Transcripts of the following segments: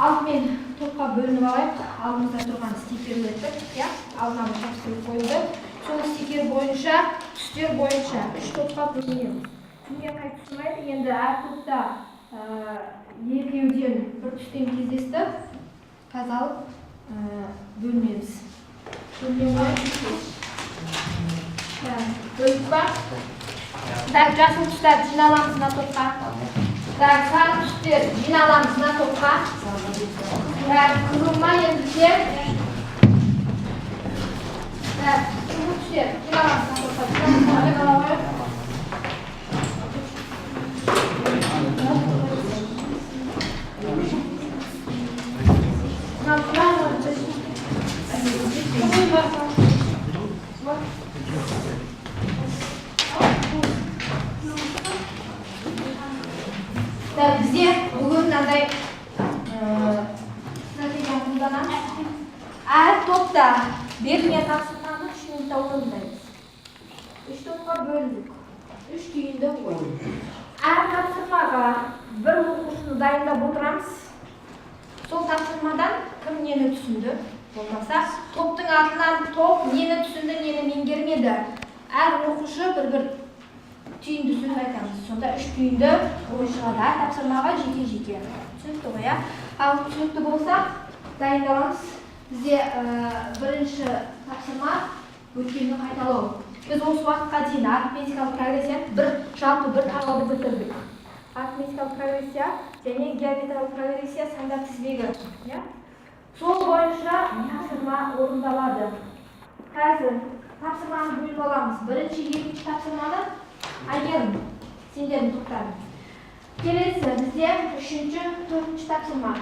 Алдымен топқа бөлініп алайық. Алдымызда тұрған стикерлерді, алдына бір тапсырып қойылды. Сол стикер бойынша, түстер бойынша 3 топқа бөлінеміз. Кімге қай түс ұнайды? Енді әр топта екеуден бір түстен кездесті. Қазір алып бөлінеміз. Бөліп ба? Жасыл түстер жиналамыз мына топқа. Сары түстер жиналамыз мына топқа. Қызылма ендіше. Қызыл түстер жиналамыз мына топқа. Бізде бүгін мынандай стратегия қолданамыз. Әр топта берілген тапсырманы 3 минутта орындаймыз. 3 топқа бөлдік. 3 түйінді қойдық. Әр тапсырмаға бір оқушыны дайындап отырамыз. Сол тапсырмадан кім нені түсінді? Болмаса, топтың атынан топ нені түсінді, нені меңгермеді. Әр оқушы бір түйінді сөз айтамыз. Сонда 3 түйінді ойшыға да тапсырмаға жеке-жеке. Түсінікті ғой, иә? Ал түсінікті болса, дайындаламыз. Бізде бірінші тапсырма өткенді қайталау. Біз осы уақытқа дейін арифметикалық прогрессия жалпы бір тарауды бітірдік. Арифметикалық прогрессия және геометриялық прогрессия сандар тізбегі. Сол бойынша тапсырма орындалады. Қазір тапсырманы бөліп аламыз. Бірінші, екінші тапсырманы Айгерім, сендердің топтарын. Келесі бізде үшінші, төртінші тапсырма.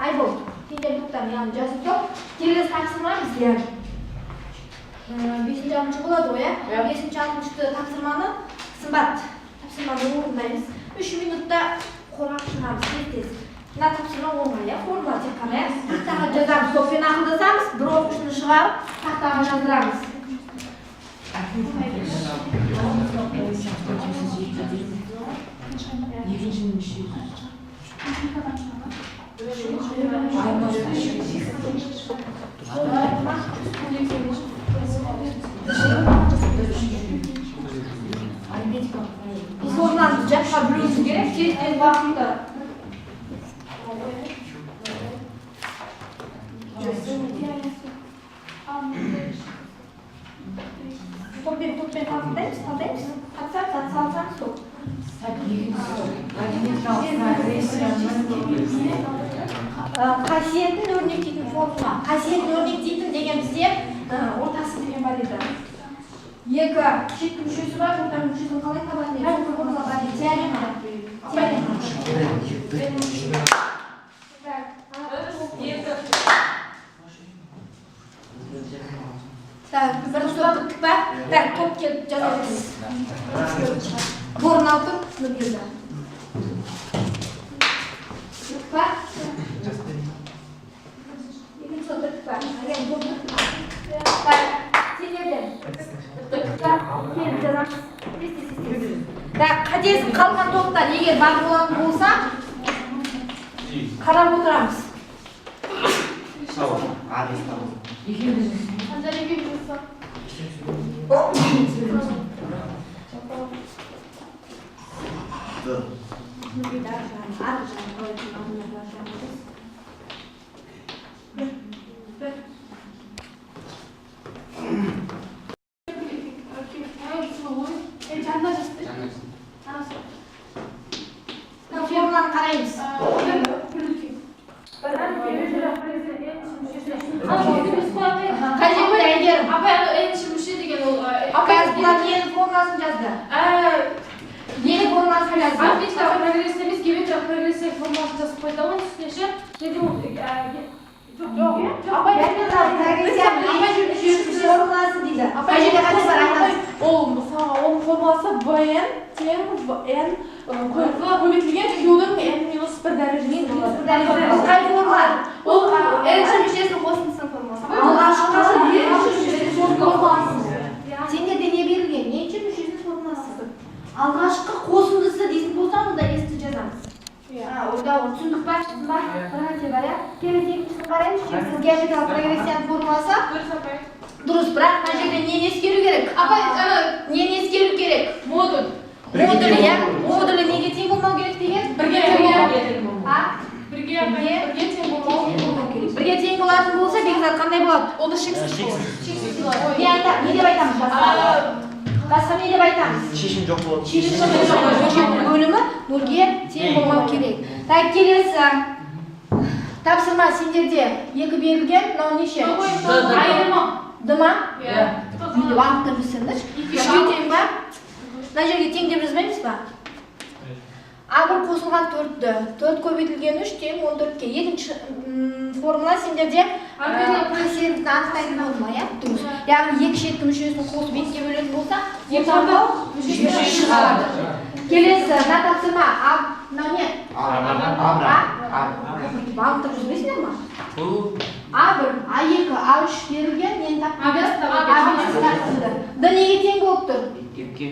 Айбол, сендердің топтарын, яғни жазып топ. Келесі тапсырма бізде 5-6 болады ғой, 5-6 тапсырманы сымбат тапсырманы орындаймыз. 3 минутта қорғап шығамыз, тез-тез. Мына тапсырма оңай, формула тек қана. Тақтаға жазамыз, топпен ақылдасамыз, бір оқушыны шығарып, тақтаға жаздырамыз. Biz oradan cevap bölümümüz gerek ki vakıfta. Topben kalkındayız, kaldayız. Atsan stop. Қасиетін өрнектейтін формула. Қасиетін өрнектейтін деген бізде ортасы деген бар еді. Екі шеткі мүшесі бар, ортаның мүшесін қалай табатын еді? Сол формула бар еді. Теорема. Бір топ біттік па? Топ келіп жазамыз. Борын алтын сынып келді. Біттік па? Екінші топ біттік па? Сенерден. Біттік па? Келіп жазамыз. Қадесін қалған топтар егер бар болатын болса, қарап отырамыз. Формуланы қараймыз. Қажетті әйгерім. Апай, әйінші мүше деген ол... Қазір бұлар нені формуласын жазды? Нені формуласын жазды? Арифметикалық прогрессия емес, геометриялық прогрессия формуласын жазып қойды ғой, үстінше. Жоқ. Апай, формуласы дейді. Апай, жерде қандай бар айтасыз? Оның формуласы BN тең N көбейтілген Q-дің N-1 дәрежесі болады. Қай формула? Ол N-ші мүшесінің қосындысының формуласы. Алғашқысы N-ші мүшесінің формуласы. Сендерде не берілген? N-ші мүшесінің формуласы. Alғашқы қосындысы дейтін болсаң, онда есті жазамыз. Орда түсіндік па? Қырғанте бар, иә? Келесі екіншісін қараймыз. Сіз геометриялық прогрессияның формуласы. Дұрыс, бірақ мына жерде нені ескеру керек? Нені ескеру керек? Модуль. Модулі, иә? Модулі неге тең болмау керек деген? Бірге тең болмау керек. Бірге тең болатын болса, бекзат қандай болады? Оны шексіз болады. Не деп айтамыз? Басқа не деп айтамыз? Шешім жоқ болады. Шешім бөлімі нөлге тең болмау керек. Так, келесі. Тапсырма сендерде екі берілген, мынау неше? Айырма. Д-ма? Иә. Уақыт тұрмысыңыз. Үшке тең ба? Мына жерге тең деп жазбаймыз ба? А1 қосылған 4-ді. 4 көбейтілген 3 тең 14-ке. Екінші формула сендерде қасиетін анықтайтын формула, иә? Дұрыс. Яғни екі шеткі мүшесін қосып 2-ке бөлетін болса, ортаға мүшесі шығады. Келесі, мына тапсырма. Мынау не? Бағыт тұрып жүрмейсіңдер ма? А1, А2, А3 берілген, нені тапқандар? А5 тапсырды. Д неге тең болып тұр? 2-ке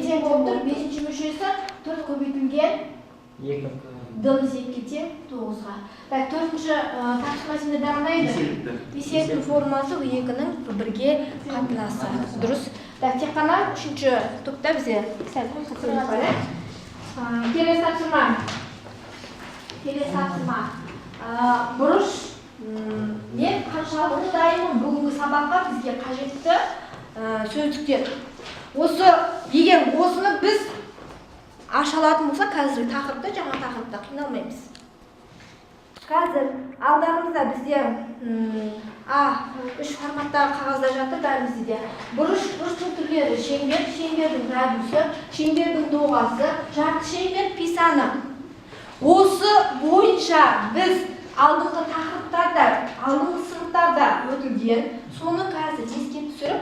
тең болып тұр. 5-ші мүшесі 4 көбейтілген 2-ді 2-ке тең 9-ға. Так, 4-ші тапсырма сендерде қандай еді? Есептің формуласы 2-нің 1-ге қатынасы. Дұрыс. Так, тек қана 3-ші топта бізде сәл қатысымыз бар. Келесі тапсырма. Бұрыш. Мен қаншалықты дайынмын бүгінгі сабаққа бізге қажетті сөздіктер. Егер осыны біз аша алатын болса, қазіргі тақырыпта, жаңа тақырыпта қиналмаймыз. Қазір алдарымызда бізде А3 форматтағы қағазда жатыр, бәрімізде. Бұрыштың түрлері: шеңбер, шеңбердің радиусы, шеңбердің доғасы, жарты шеңбер, писаны. Осы бойынша біз алдыңғы тақырыптарда, алдыңғы сыныптарда өтілген, соны қазір еске түсіріп,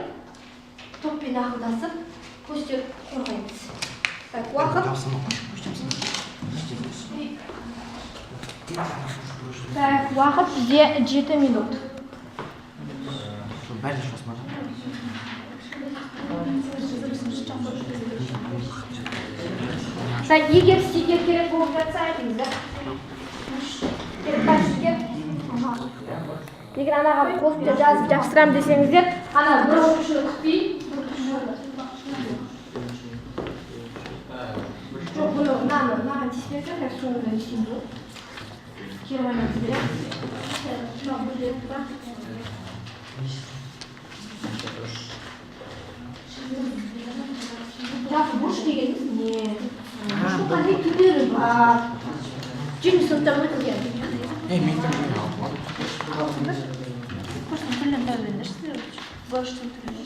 топпен ақылдасып, көстеріп қорғаймыз. Уақыт. Уақыт бізде 7 минут. Егер стикер керек болып жатса, айтыңыздар. Егер анаға қосып жазып жапсырам десеңіздер, ана бір оқушы күтпей. Жоқ, бұны маған тиіспесін, қазір соңында ештеңе жоқ. Кері байланыс береміз. Жоқ, бұл жерді ба? Жалпы бұрыш дегеніміз не? Бұрыштың қандай түрлері бар? 7-ші сыныпта өтілген. Бұрыштың түрлерін тәуелдендірсіздер. Бұрыштың түрлері.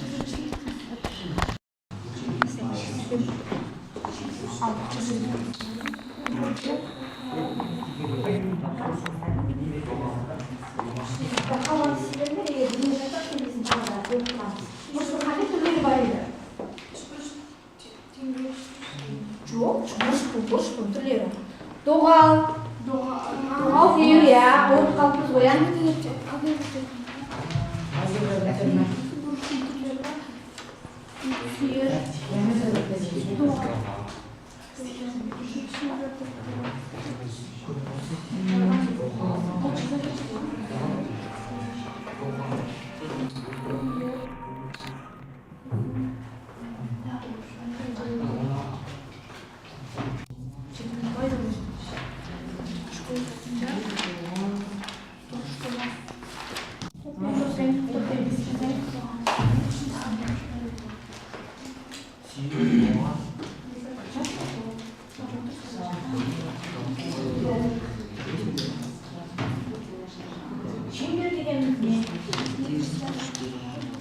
Бұрыштың қандай түрлері бар еді? Жоқ, бұрыштың түрлері. Доғал, түйір, иә, орып қалыппыз ғой, иә?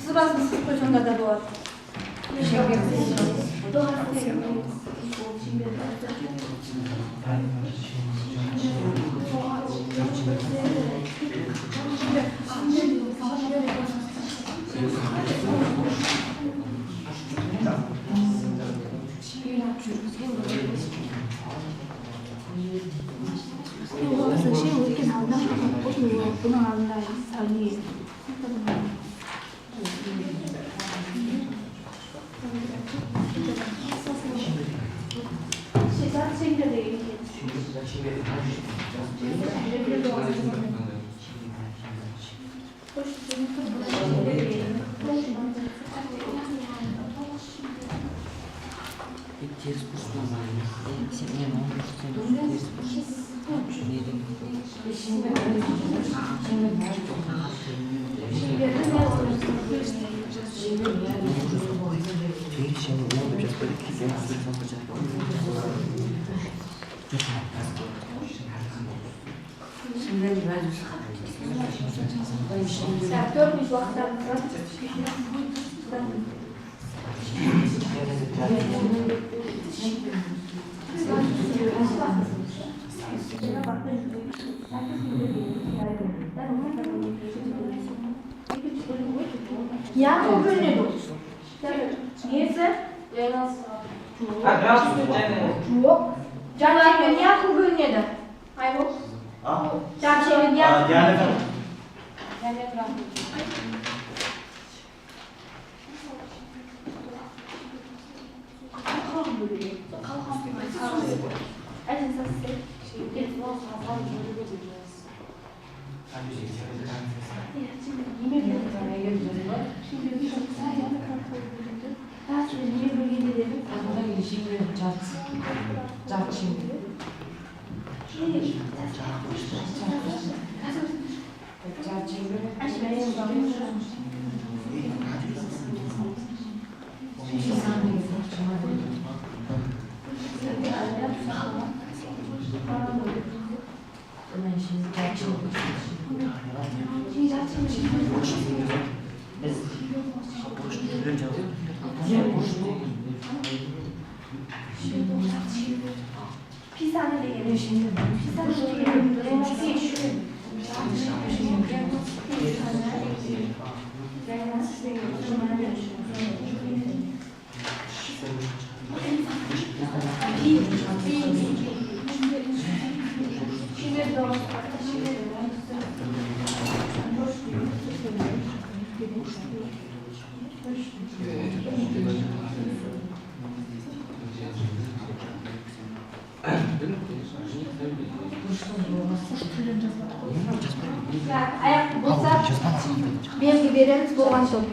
Сызбасын сызып қойсаңдар да болады. Ters burs normalmi? Sen nima ters burs? Saat 4 vakitdan Ya o bölünüyor. Niyeyse? Yok. Can çevir ya o bölünüyor. Hayır yok. Can çevir ya. Ayak bulsa belki veririz bolgan top.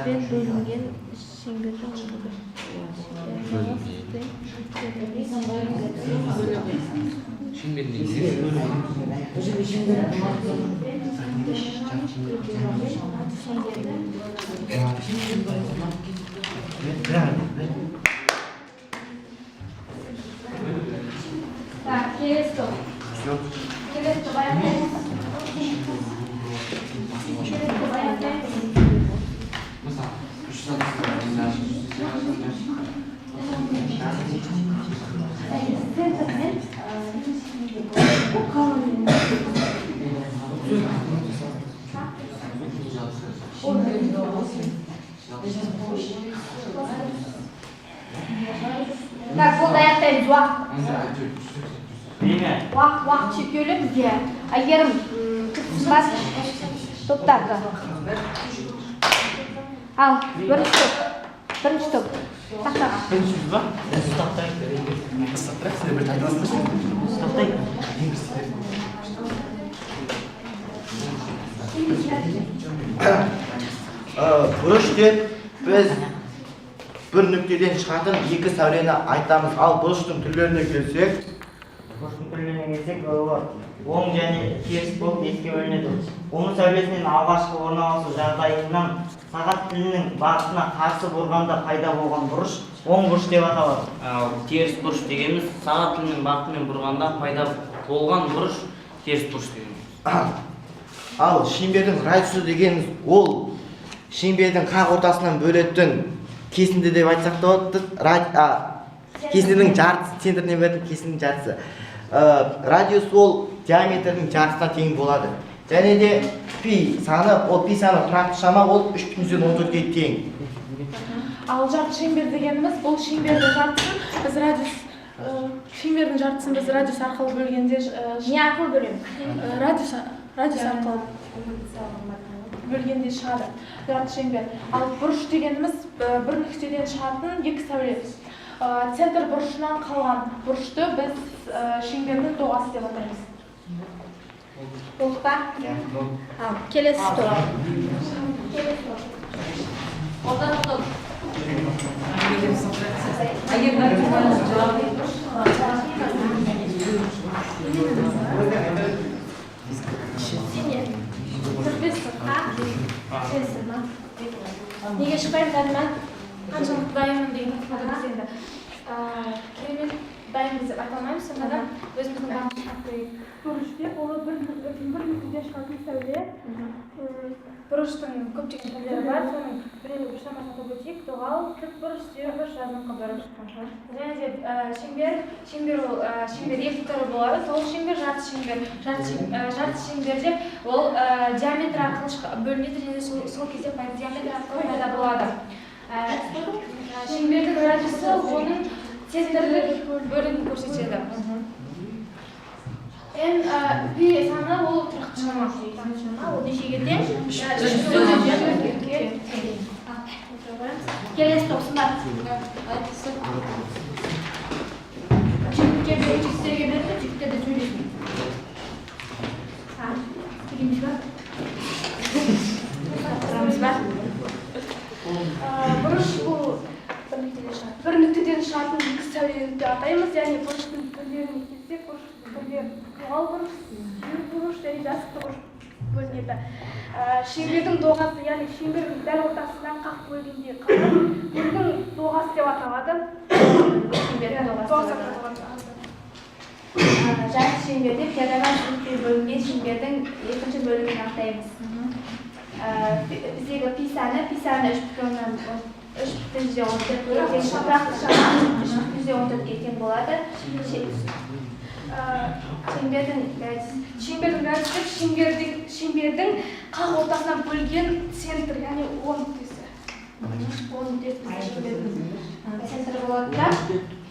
Ben bölünген şingirden Tak, jest to. Jest to, tak, bu dayaktayız, vah. Vah, çekiyorum diye. Ayarım, bas, toplar. Al, birinci top. Tak. Бұрыш деп біз бір нүктеден шығатын екі сәулені айтамыз. Ал бұрыштың түрлеріне келсек, оң және теріс болып екіге бөлінеді. Оң сәулесінен алғашқы орналасу жағдайынан сағат тілінің бағытына қарсы бұрғанда пайда болған бұрыш оң бұрыш деп аталады. Теріс бұрыш дегеніміз сағат тілінің бағытымен бұрғанда пайда болған бұрыш теріс бұрыш дегеніміз. ал шеңбердің радиусы дегеніміз ол шеңбердің қақ ортасынан бөлетін кесінді деп айтсақ та болады. Кесіндінің жартысы, центрінен бөлетін кесіндінің жартысы. Радиус ол диаметрдің жартысына тең болады. Және де пи саны, ол пи саны тұрақты шама, ол 3,14-ге тең. Ал жарты шеңбер дегеніміз, бұл шеңбердің жартысын біз радиус шеңбердің жартысын біз радиус арқылы бөлгенде Не арқылы бөлеміз? радиус арқылы бөлгенде шығады жарты шеңбер. Ал бұрыш дегеніміз бір нүктеден шығатын екі сәуле. Центр бұрышынан қалған бұрышты біз шеңбердің доғасы деп атаймыз. Болды ба? Келесі топ. Одан топ. Неге шықпаймын дадым? Қаншалықты дайынмын деген біз енді керемет дайынбыз деп айта алмаймыз, сонда да өзіміздің бағымызды бұрыште ол бір нүктеден шығатын сәуле. Бұрыштың көптеген түрлері бар, соның біреуі шамасын атап өтейік: доғал, тік бұрыш, сүйір бұрыш, жазыңқы бұрыш. Және де шеңбер ол шеңбер екі түрі болады: толық шеңбер, жарты шеңбер. Жарты шеңберде ол диаметр арқылы бөлінеді және сол кезде диаметр арқылы пайда болады. Шеңбердің радиусы оның центрлік бөлігін көрсетеді. Пи саны ол тұрақты шама. Ол нешеге тең? Келесі тоқсындар. Жігітке беріп, жігіттерге беріп, жігіттерді сөйлесін. Білеміз ба? Тұрамыз ба? Бұрыш бұл бір нүктеден шығатын екі сәулені деп атаймыз, яғни бұрыштың түрлеріне келсек, бұрыштың түрлері доғал бұрыш, сүйір бұрыш және жазықты бұрыш бөлінеді. Шеңбердің доғасы, яғни шеңбердің дәл ортасынан қақ бөлгенде қалған бөлігін доғасы деп аталады. Жарты шеңберде пиададан бөлікке бөлінген шеңбердің екінші бөлігін анықтаймыз. Біздегі пи саны 3,14 шапырақты шама 3,14-ге тең болады. Шеңбердің радиусы шеңбердің қақ ортасынан бөлген центр, яғни 10 нүктесі. 10 нүктесі шеңбердің центрі болады да.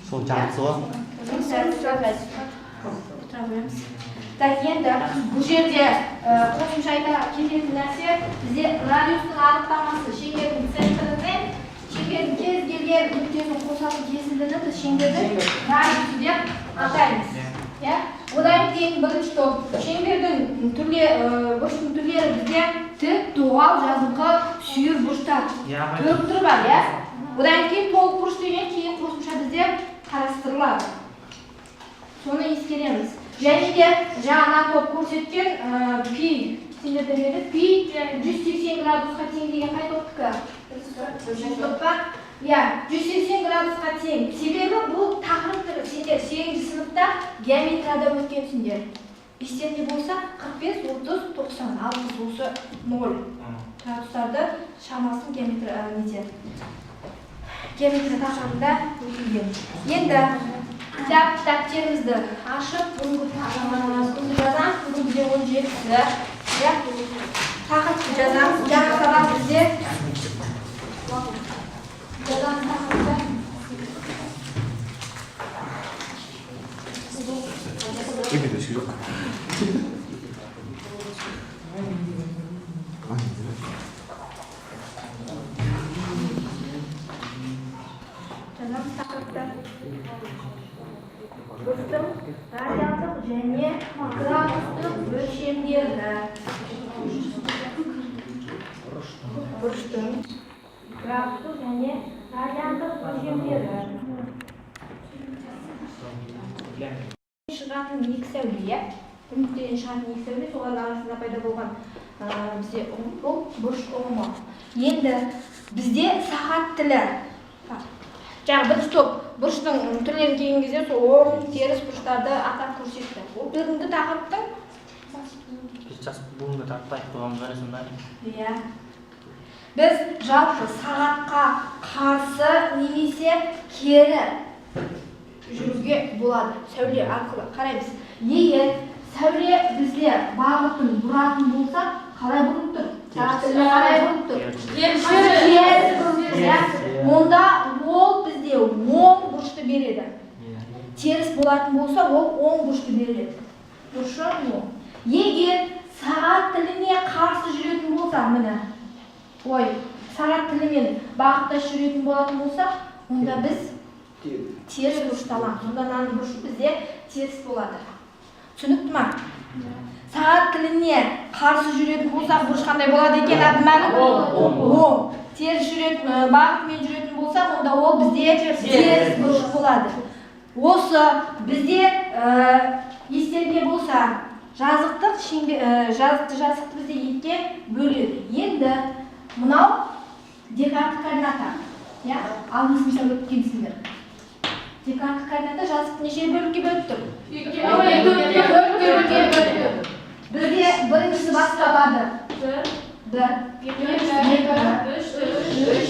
Сол жартысы ғой. Енді бұл жерде қосымша айта кететін нәрсе, бізде радиустың анықтамасы шеңбердің центрінен шеңбердің кез келген нүктесінің қосатын кесіндіні біз шеңбердің радиусы деп атаймыз. Одан кейін бірінші топ шеңбердің бұрыштың түрлері бізде тік, доғал, жазыңқы, сүйір бұрыштар төрт түрі бар. Одан кейін толық бұрыш деген кейін қосымша бізде қарастырылады. Соны ескереміз. Және де жаңа топ көрсеткен пи сендерден еді, пи 180 градусқа тең деген қай топтікі? Топқа 180 градусқа тең. Себебі бұл тақырыптығы сендер 8-ші сыныпта геометрияда өткенсіңдер. Естеріңде болса 45, 30, 90, ал біз осы 0 градустарды шамасын геометрия тақырыбында өтілген. Енді кітаптерімізді ашып, бүгінгі жазамыз, бүгінгі 17-сі. Тақырыпты жазамыз, жаңа сабақ бізде жазамыз тақырыпты. Жазамыз тақырыпты. Бұрыштың радиалдық және градустық өлшемдері. Бұрыштың градустық және радиалдық өлшемдері. Шығатын екі сәуле, нүктеден шығатын екі сәуле, солардың арасында пайда болған бізде бұл бұрыш ұғымы. Енді бізде сағат тілі. Жаңағы бірінші топ бұрыштың түрлерін келген кезде сол оң, теріс бұрыштарды атап көрсетті. Ол бүгінгі тақырыптың бүгінгі тақырыпты айтып қойғанымыз бар сонда. Біз жалпы сағатқа қарсы немесе кері жүруге болады. Сәуле арқылы қараймыз. Егер сәуле бізде бағытын бұратын болса, қалай бұрылып тұр? Сағат тіліне қалай бұрылып тұр? Теріс. Онда ол бізде оң бұрышты береді. Теріс болатын болса, ол оң бұрышты береді. Дұрыс па? Егер сағат тіліне қарсы жүретін болса, міне. Сағат тілімен бағыттас жүретін болатын болса, онда біз теріс бұрышты аламыз. Онда мынаның бұрышы бізде теріс болады. Түсінікті ма? Сағат тіліне қарсы жүретін болса, бұрыш қандай болады екен? Оң. Теріс жүретін, бағытымен жүретін болса, онда ол бізде теріс бұрыш болады. Осы бізде естеріңде болса, жазықты бізде екіге бөледі. Енді мынау декарттық координата. Алдыңыз мысал өткенсіңдер. Декарттық координата жазықты неше бөлікке бөліп тұр? Бізде біріншісі басталады. 1, 2, 3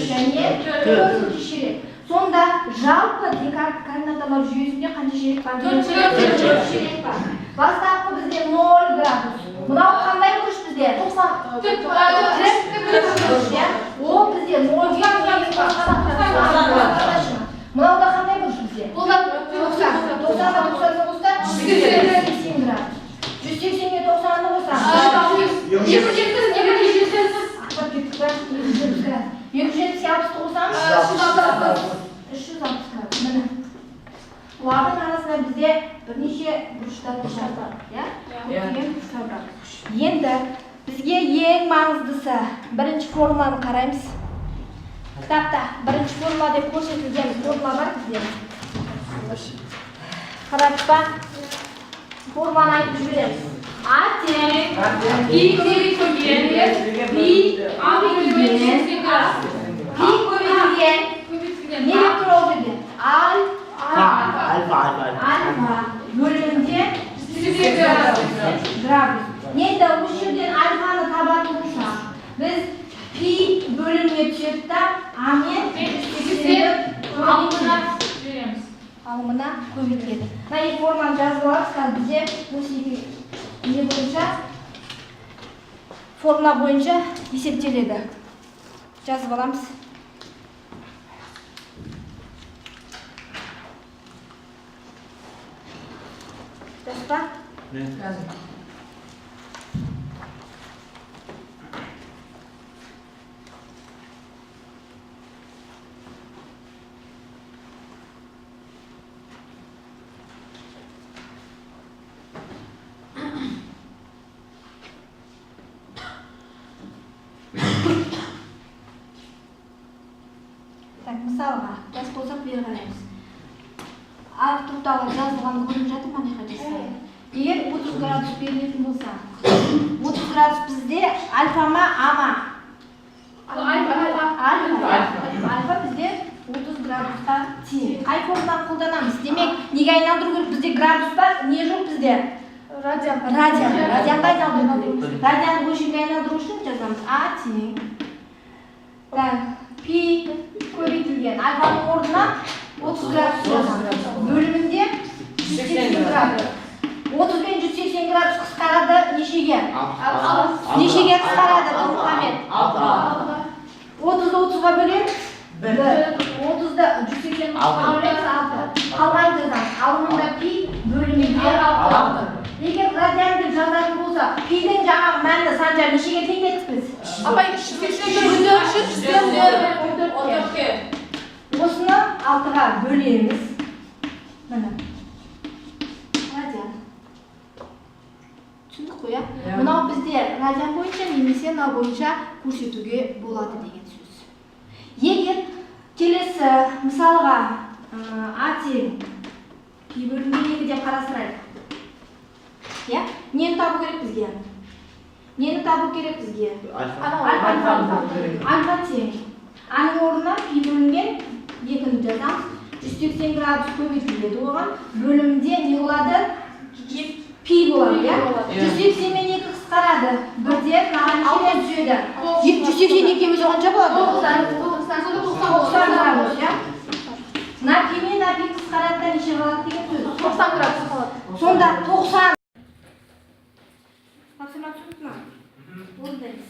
және 4 ширек. Сонда жалпы декарттық координаталар жүйесінде қанша ширек бар? 4 ширек бар. Бастапқы бізде 0 градус. Мынау қандай бұрыш бізде? 90. Ол бізде 0 градус. Мынауда қандай бұрыш бізде? 90. 90-ға 90-ны қоссақ 180 градус. 180-ге 90-ны қоссақ 270-ге 60-ты қоссақ 360 градус. Міне. Олардың арасында бізде бірнеше бұрыштар бар. Енді бізге ең маңыздысы бірінші формуланы қараймыз. Кітапта бірінші формула деп көрсетілген формула бар бізде. Қарайсыз ба? Формуланы айтып жібереміз. А тең пи көбейтілген не деп тұр ол жерде? Альфа бөлімінде градус. Енді осы жерден альфаны табатын болсақ, біз пи бөлімге түседі да, амен алымына көбейтіледі. Мына екі форманы жазып аламыз, қазір бізде осы не бойынша формула бойынша есептеледі. Жазып аламыз. Жазба? Жазып. Мысалға, жазып болсақ бері қараймыз. Тоқталып жазылған көрініп жатыр ма? Егер 30 градус берілетін болса, 30 градус бізде альфа ма, а ма? Альфа бізде 30 градусқа тең. Қай формуланы қолданамыз? Демек, неге айналдыру керек? Бізде градус бар, не жоқ бізде? Радианды айналдыру керек. Радианды бөлшекке айналдыру үшін жазамыз. А тең. Пи көбейтілген альфаның орнына 30 градус жазамыз. Бөлімінде 180 градус. 30 пен 180 градус қысқарады нешеге? Нешеге қысқарады Мұхаммед? 30-ды 30-ға бөлеміз? 30-ды 180-ға бөлеміз 6. Қалған жазамыз. Алымында пи бөлімінде 6. Егер радианды жазатын болса, пидің жаңағы мәнді санжар нешеге тең дедік біз? Апай, 14-ке. Осыны 6-ға бөлеміз. Міне. Радиан. Түсіндік қой, иә? Мынау бізде радиан бойынша немесе мынау бойынша көрсетуге болады деген сөз. Егер келесі мысалға А тең пи бөлінген 2 деп қарастырайық. Нені табу керек бізге? Альфа тең. Аның орнына пи бөлінген 2-ні жазамыз. 180 градус көбейтіледі оған. Бөлімде не болады? Пи болады, иә? 180 мен 2 қысқарады. Бірде маған нешеге түседі? 182 кеміз оғанша болады? 90 градус, иә? Мына пи мен пи қысқарады да неше қалады деген сөз? 90 градус қалады. Сонда 90. Тапсырма түсініп ма? Ondayız.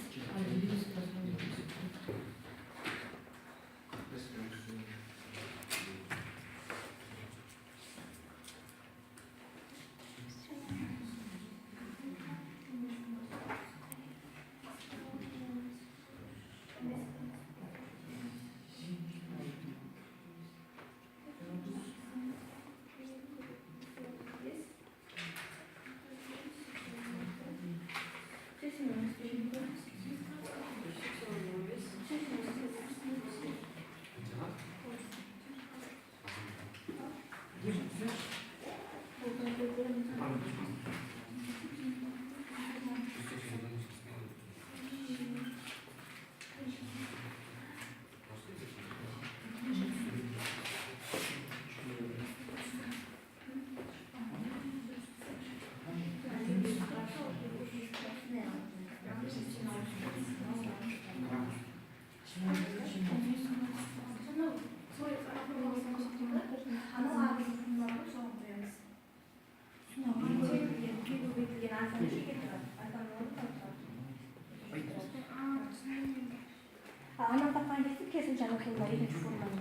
Anam tapmayı kesip kesince okuyayım. İlginç formlarını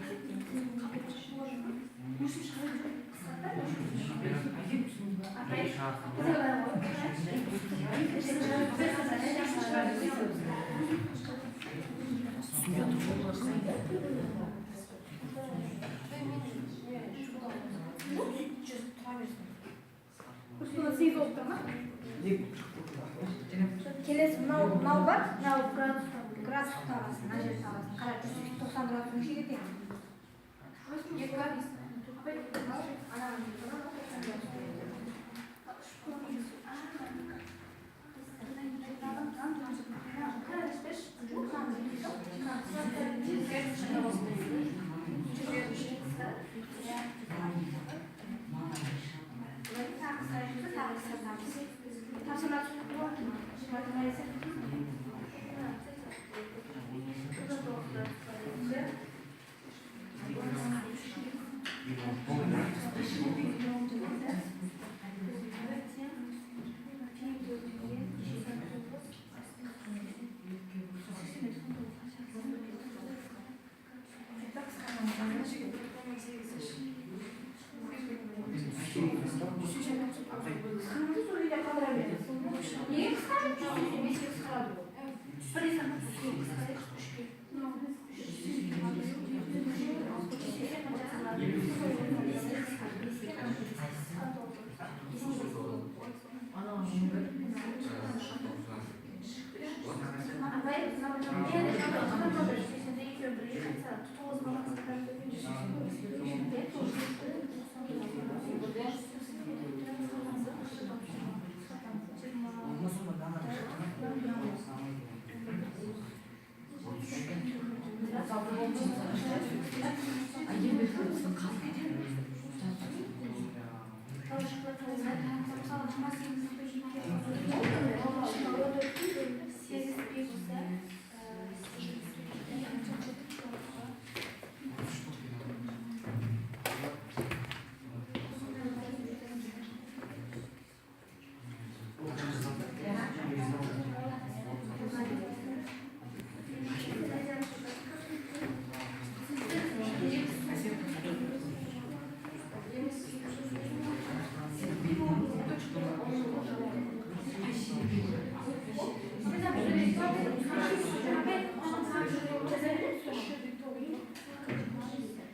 Келесі мынау бар, мынау градус табасын, мына жер табасын. Қарап тұрсыз, 90 градустың ішіне кетеді.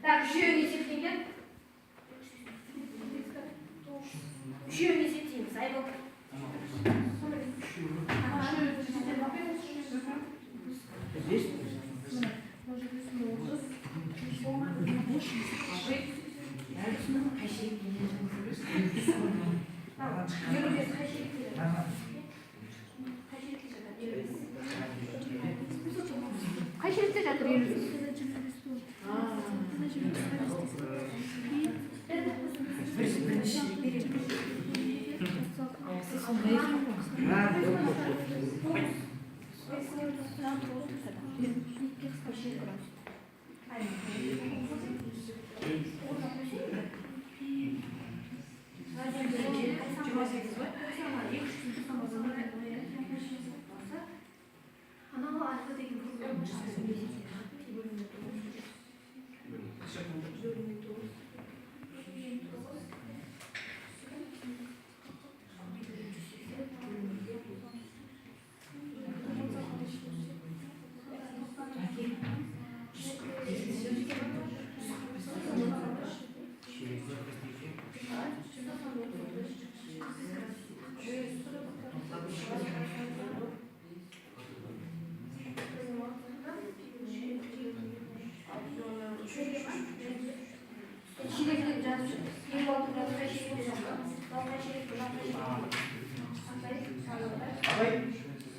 Так, жүйені есептеген. Жүйені есептейміз, айбол. Қай жерде жатыр еліміз?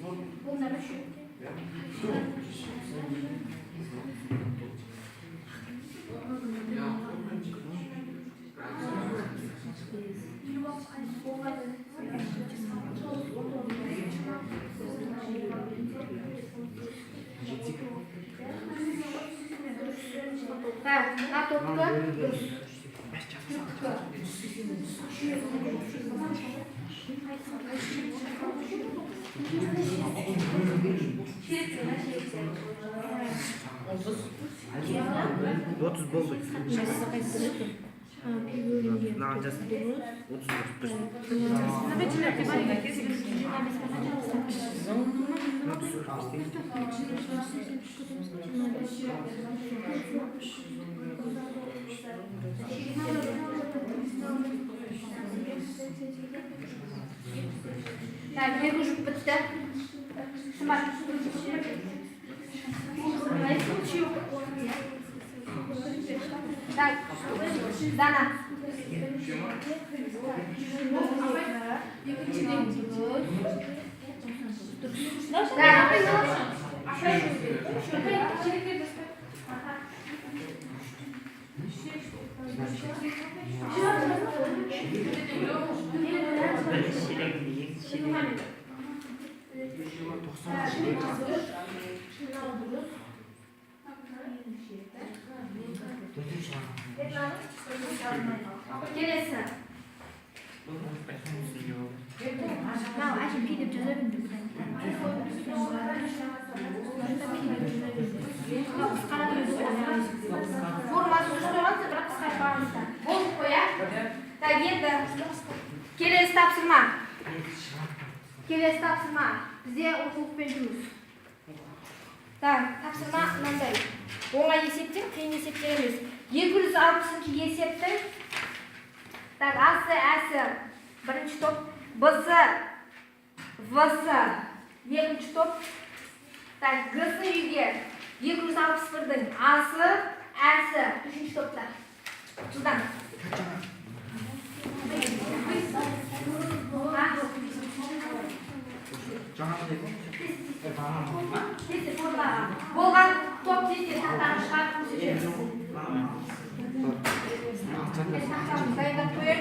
Bunlar şu. Так, на топка. Otuz bo'ldi. Так, bir kuş bitti. Smart. Так, Dana. Gelirsin. Ya, açıp gidip çözebildim. Forması üstüne bırak sayfamızda. Bol koyar. Da geldi. Kelesi tapsırma. Kelesi tapsırma. Bize okulup veriyoruz. Da tapsırma mınday. Оңай есептен қиын есептер емес. 260-шы есептің так асы әсі бірінші топ, бысы, высы екінші топ, так гысы үйге 261-дің асы, әсі үшінші топтар. Судан. Болған топ дейді, тақтаны шығарып көрсетеміз. Дайындап қояйық.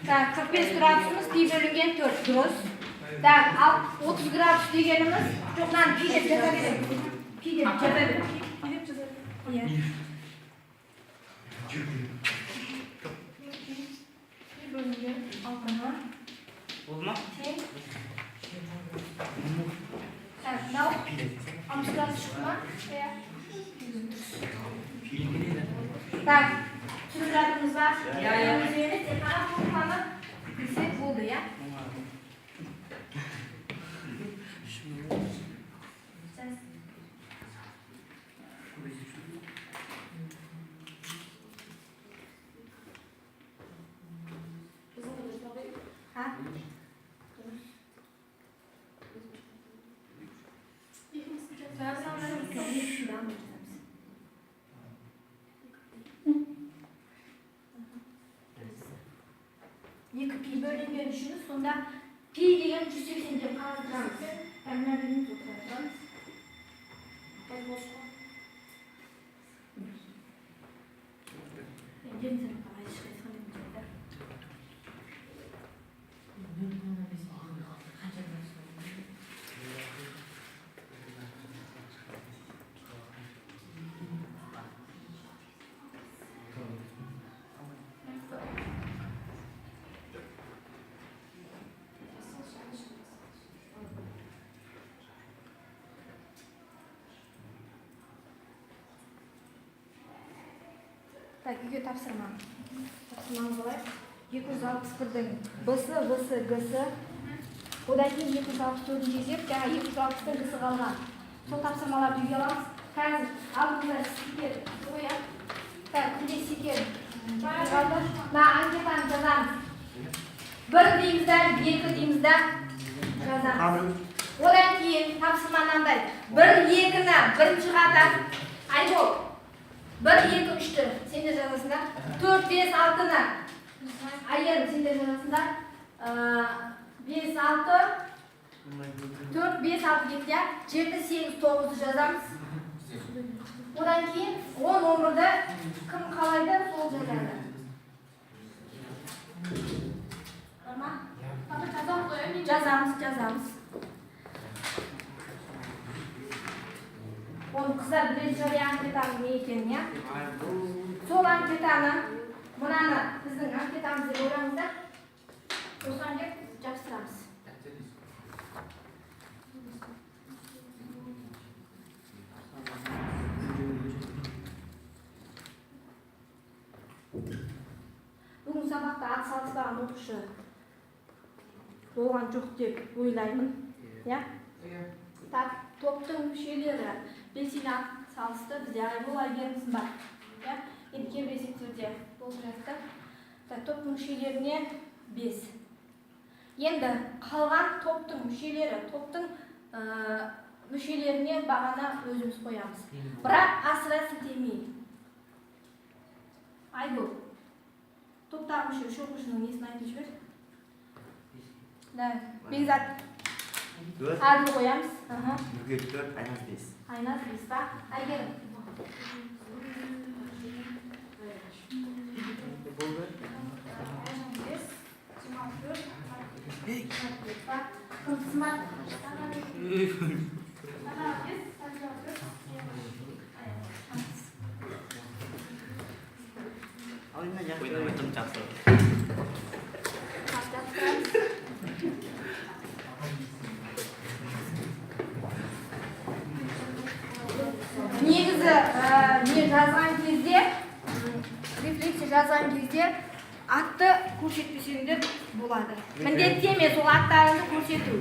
Так, 45 градусымыз pi bölüngen 4 dürüst. Так, 30 gradus degenimiz çoğundan pi dep yazabilirim. Pi dep yazabilirim. Iya. Pi bölüngen altına. Olma. Так, мынау 60 gradus çıkma. Так, sürücülerimiz var. Üzerine tekrar kurmanı bilsek oldu ya. Ha? Екі pi bölüngen düşünün. Sonunda pi degen 180 деп қалдырамыз. Terminalini tutacağız. Так, үйге тапсырма. Тапсырмамыз қалай? 261-дің Б-сы, В-сы, Г-сы. Одан кейін 264-ді жезеп, жаңа 260-дің Г-сы қалған. Сол тапсырмаларды үйге аламыз. Қазір алдымызда стикер қояйық. Так, күнде стикер қалды. Анкетаны жазамыз. 1 дейміз да, 2 дейміз да жазамыз. Одан кейін тапсырма мынандай. 1-2-ні бірінші қатар. Айбол. 1-2-3-ті сендер жазасыңдар. 4-5-6-ны айыр сендер жазасыңдар. 5-6 4-5-6 кетті. 7-8-9-ды жазамыз. Одан кейін 10-11-ді кім қалайды, сол жазады. Жазамыз. Оны қыздар білетін шығар анкетаның не екенін, я? Сол анкетаны, мынаны біздің анкетамыз деп ойлаңыздар. Осыған деп жабыстырамыз. Бүгін сабақта атсалыспаған оқушы болған жоқ деп ойлаймын, я? Так, топтың мүшелері белсене салысты, бізде Айбол Айберіміздің бар. Енді кейбір есептерде болып жатты. Топтың мүшелеріне 5. Енді қалған топтың мүшелеріне бағана өзіміз қоямыз. Бірақ асыра сілтемей. Айбол, топтағы мүше үш оқушының несін айтып жібер? Бекзат. Адыл қоямыз. 4, айназ 5. Айназ 5 ба? Айгерім. Ойнамай тұрып жақсы. Негізі мен жазған кезде, рефлексия жазған кезде атты көрсетпесеңдер болады. Міндетті емес ол аттарыңды көрсету.